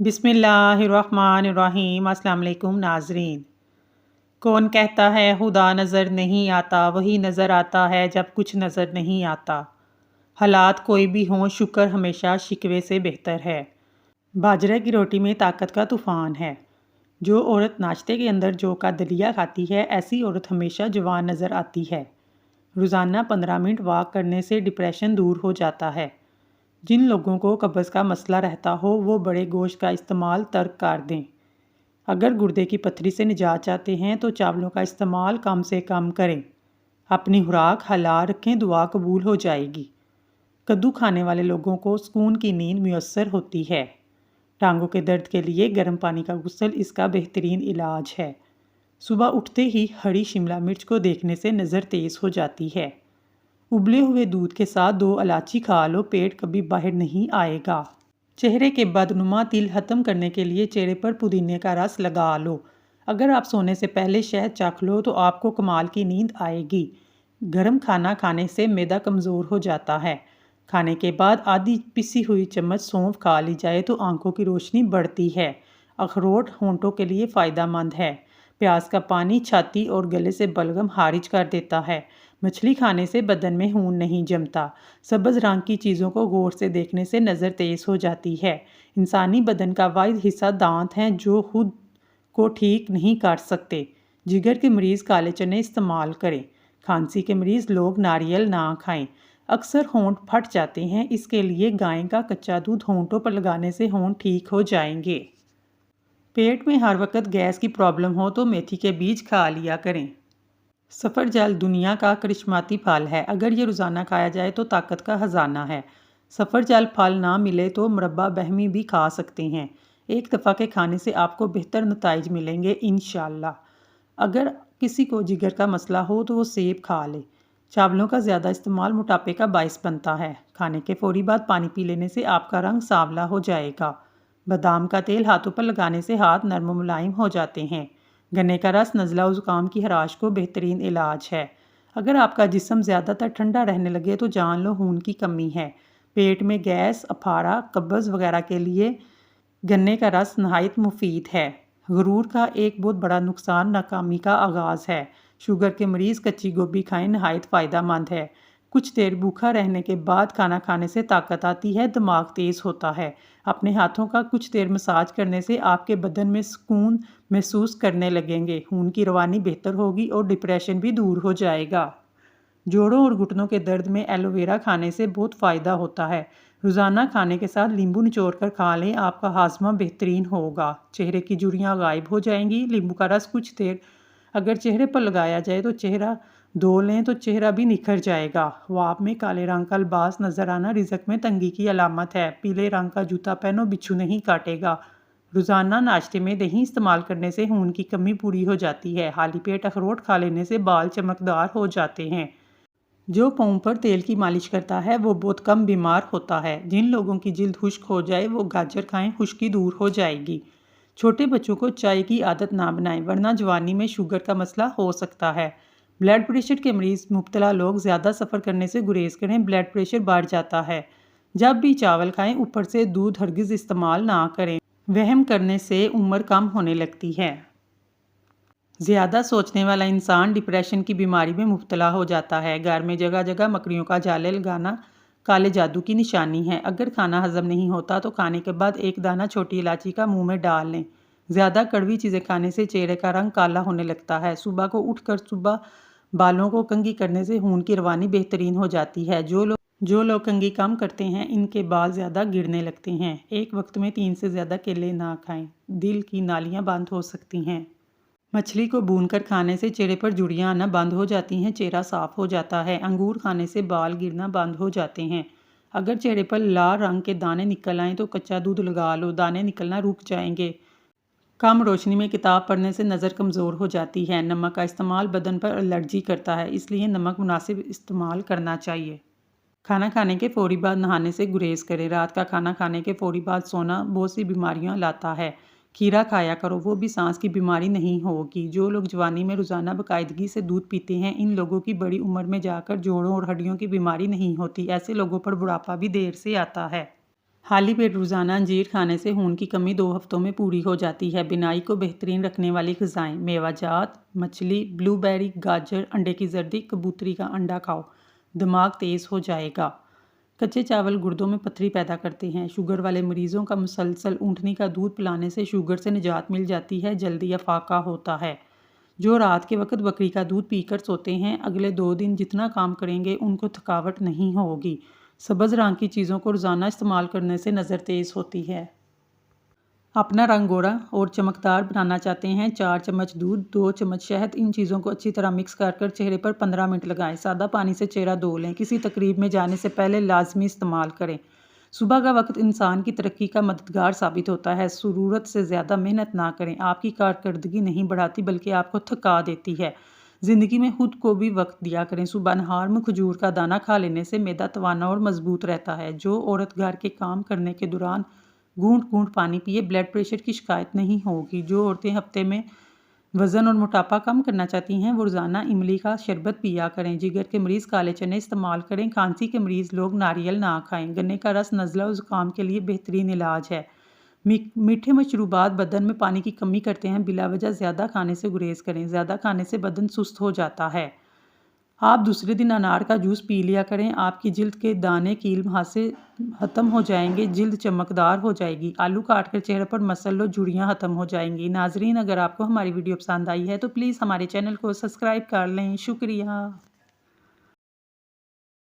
बिस्मिल्लाहिर्रहमानिर्रहीम। अस्सलाम वालेकुम नाजरीन। कौन कहता है खुदा नज़र नहीं आता, वही नज़र आता है जब कुछ नज़र नहीं आता। हालात कोई भी हों, शुक्र हमेशा शिकवे से बेहतर है। बाजरे की रोटी में ताकत का तूफ़ान है। जो औरत नाश्ते के अंदर जौ का दलिया खाती है, ऐसी औरत हमेशा जवान नज़र आती है। रोज़ाना 15 मिनट वॉक करने से डिप्रेशन दूर हो जाता है। जिन लोगों को कब्ज़ का मसला रहता हो, वो बड़े गोश्त का इस्तेमाल तर्क कर दें। अगर गुर्दे की पथरी से निजात चाहते हैं तो चावलों का इस्तेमाल कम से कम करें। अपनी खुराक हलाल रखें, दुआ कबूल हो जाएगी। कद्दू खाने वाले लोगों को सुकून की नींद मुयस्सर होती है। टांगों के दर्द के लिए गर्म पानी का गुस्ल इसका बेहतरीन इलाज है। सुबह उठते ही हरी शिमला मिर्च को देखने से नज़र तेज़ हो जाती है। उबले हुए दूध के साथ 2 इलायची खा लो, पेट कभी बाहर नहीं आएगा। चेहरे के बदनुमा तिल खत्म करने के लिए चेहरे पर पुदीने का रस लगा लो। अगर आप सोने से पहले शहद चख लो तो आपको कमाल की नींद आएगी। गर्म खाना खाने से मैदा कमज़ोर हो जाता है। खाने के बाद आधी पिसी हुई चम्मच सौंफ खा ली जाए तो आंखों की रोशनी बढ़ती है। अखरोट होंठों के लिए फ़ायदा मंद है। प्याज का पानी छाती और गले से बलगम खारिज कर देता है। मछली खाने से बदन में खून नहीं जमता। सब्ज़ रंग की चीज़ों को गौर से देखने से नज़र तेज़ हो जाती है। इंसानी बदन का वाहिद हिस्सा दांत हैं जो खुद को ठीक नहीं कर सकते। जिगर के मरीज़ काले चने इस्तेमाल करें। खांसी के मरीज़ लोग नारियल ना खाएं। अक्सर होंठ फट जाते हैं, इसके लिए गाय का कच्चा दूध होंठों पर लगाने से होंठ ठीक हो जाएंगे। पेट में हर वक्त गैस की प्रॉब्लम हो तो मेथी के बीज खा लिया करें। सफ़रजल दुनिया का करिश्माती फल है। अगर ये रोज़ाना खाया जाए तो ताकत का खजाना है। सफ़रजल फल ना मिले तो मुरब्बा बहमी भी खा सकते हैं। एक दफ़ा के खाने से आपको बेहतर नताइज मिलेंगे इंशाल्लाह। अगर किसी को जिगर का मसला हो तो वो सेब खा ले। चावलों का ज़्यादा इस्तेमाल मोटापे का बायस बनता है। खाने के फ़ौरी बाद पानी पी लेने से आपका रंग सांवला हो जाएगा। बादाम का तेल हाथों पर लगाने से हाथ नरम मुलायम हो जाते हैं। गन्ने का रस नज़ला और ज़ुकाम की खराश को बेहतरीन इलाज है। अगर आपका जिस्म ज़्यादातर ठंडा रहने लगे तो जान लो खून की कमी है। पेट में गैस, अफारा, कब्ज़ वगैरह के लिए गन्ने का रस नहायत मुफीद है। गुरूर का एक बहुत बड़ा नुकसान नाकामी का आगाज़ है। शुगर के मरीज़ कच्ची गोभी खाएं, नहायत फ़ायदा मंद है। कुछ देर भूखा रहने के बाद खाना खाने से ताकत आती है, दिमाग तेज़ होता है। अपने हाथों का कुछ देर मसाज करने से आपके बदन में सुकून महसूस करने लगेंगे। खून की रवानी बेहतर होगी और डिप्रेशन भी दूर हो जाएगा। जोड़ों और घुटनों के दर्द में एलोवेरा खाने से बहुत फ़ायदा होता है। रोज़ाना खाने के साथ नींबू निचोड़ कर खा लें, आपका हाजमा बेहतरीन होगा। चेहरे की झुर्रियाँ गायब हो जाएंगी। नींबू का रस कुछ देर अगर चेहरे पर लगाया जाए तो चेहरा धो लें तो चेहरा भी निखर जाएगा। ख्वाब में काले रंग का लिबास नजर आना रिज़्क में तंगी की अलामत है। पीले रंग का जूता पहनो, बिच्छू नहीं काटेगा। रोज़ाना नाश्ते में दही इस्तेमाल करने से खून की कमी पूरी हो जाती है। खाली पेट अखरोट खा लेने से बाल चमकदार हो जाते हैं। जो पाँव पर तेल की मालिश करता है वो बहुत कम बीमार होता है। जिन लोगों की जिल्द खुश्क हो जाए वो गाजर खाएं, खुश्की दूर हो जाएगी। छोटे बच्चों को चाय की आदत ना बनाएं, वरना जवानी में शुगर का मसला हो सकता है। ब्लड प्रेशर के मरीज़ मुब्तला लोग ज़्यादा सफ़र करने से गुरेज करें, ब्लड प्रेशर बढ़ जाता है। जब भी चावल खाएं, ऊपर से दूध हरगिज़ इस्तेमाल ना करें। वहम करने से उम्र कम होने लगती है। ज़्यादा सोचने वाला इंसान डिप्रेशन की बीमारी में मुब्तला हो जाता है। घर में जगह जगह मकड़ियों का जाले लगाना काले जादू की निशानी है। अगर खाना हजम नहीं होता तो खाने के बाद एक दाना छोटी इलायची का मुंह में डाल लें। ज़्यादा कड़वी चीज़ें खाने से चेहरे का रंग काला होने लगता है। सुबह को उठकर सुबह बालों को कंघी करने से खून की रवानी बेहतरीन हो जाती है। जो लोग कंघी कम करते हैं, इनके बाल ज़्यादा गिरने लगते हैं। एक वक्त में 3 से ज़्यादा केले ना खाएं, दिल की नालियाँ बंद हो सकती हैं। मछली को भूनकर खाने से चेहरे पर झुर्रियाँ आना बंद हो जाती हैं, चेहरा साफ हो जाता है। अंगूर खाने से बाल गिरना बंद हो जाते हैं। अगर चेहरे पर लाल रंग के दाने निकल आएँ तो कच्चा दूध लगा लो, दाने निकलना रुक जाएंगे। कम रोशनी में किताब पढ़ने से नज़र कमज़ोर हो जाती है। नमक का इस्तेमाल बदन पर एलर्जी करता है, इसलिए नमक मुनासिब इस्तेमाल करना चाहिए। खाना खाने के फ़ौरी बाद नहाने से गुरेज करें। रात का खाना खाने के फ़ौरी बाद सोना बहुत सी बीमारियां लाता है। खीरा खाया करो, वो भी सांस की बीमारी नहीं होगी। जो लोग जवानी में रोज़ाना बाकायदगी से दूध पीते हैं, इन लोगों की बड़ी उम्र में जाकर जोड़ों और हड्डियों की बीमारी नहीं होती। ऐसे लोगों पर बुढ़ापा भी देर से आता है। खाली पेट रोज़ाना अंजीर खाने से खून की कमी 2 हफ्तों में पूरी हो जाती है। बिनाई को बेहतरीन रखने वाली ग़िज़ाएँ: मेवाजात, मछली, ब्लूबेरी, गाजर, अंडे की जर्दी, कबूतरी का अंडा खाओ, दिमाग तेज़ हो जाएगा। कच्चे चावल गुर्दों में पथरी पैदा करते हैं। शुगर वाले मरीज़ों का मुसलसल ऊँटनी का दूध पिलाने से शुगर से निजात मिल जाती है, जल्दी अफाका होता है। जो रात के वक्त बकरी का दूध पीकर सोते हैं, अगले 2 दिन जितना काम करेंगे उनको थकावट नहीं होगी। सब्ज़ रंग की चीज़ों को रोज़ाना इस्तेमाल करने से नज़र तेज़ होती है। अपना रंग गोरा और चमकदार बनाना चाहते हैं? 4 चम्मच दूध, 2 चम्मच शहद, इन चीज़ों को अच्छी तरह मिक्स कर चेहरे पर 15 मिनट लगाएं। सादा पानी से चेहरा धो लें। किसी तकरीब में जाने से पहले लाजमी इस्तेमाल करें। सुबह का वक्त इंसान की तरक्की का मददगार साबित होता है। ज़रूरत से ज़्यादा मेहनत ना करें, आपकी कारकर्दगी नहीं बढ़ाती बल्कि आपको थका देती है। ज़िंदगी में खुद को भी वक्त दिया करें। सुबह नहार में खजूर का दाना खा लेने से मैदा तवाना और मजबूत रहता है। जो औरत घर के काम करने के दौरान घूंट घूंट पानी पिए, ब्लड प्रेशर की शिकायत नहीं होगी। जो औरतें हफ्ते में वज़न और मोटापा कम करना चाहती हैं, वो रोज़ाना इमली का शरबत पिया करें। जिगर के मरीज़ काले चने इस्तेमाल करें। खांसी के मरीज़ लोग नारियल ना खाएं। गन्ने का रस नज़ला और ज़ुकाम के लिए बेहतरीन इलाज है। मीठे मशरूबात बदन में पानी की कमी करते हैं। बिलावजह ज़्यादा खाने से गुरेज करें। ज़्यादा खाने से बदन सुस्त हो जाता है। आप दूसरे दिन अनार का जूस पी लिया करें। आपकी जिल्द के दाने कील वहाँ से ख़त्म हो जाएंगे, जिल्द चमकदार हो जाएगी। आलू काट कर चेहरे पर मसल लो, झुर्रियाँ ख़त्म हो जाएंगी। नाजरीन, अगर आपको हमारी वीडियो पसंद आई है तो प्लीज़ हमारे चैनल को सब्सक्राइब कर लें। शुक्रिया।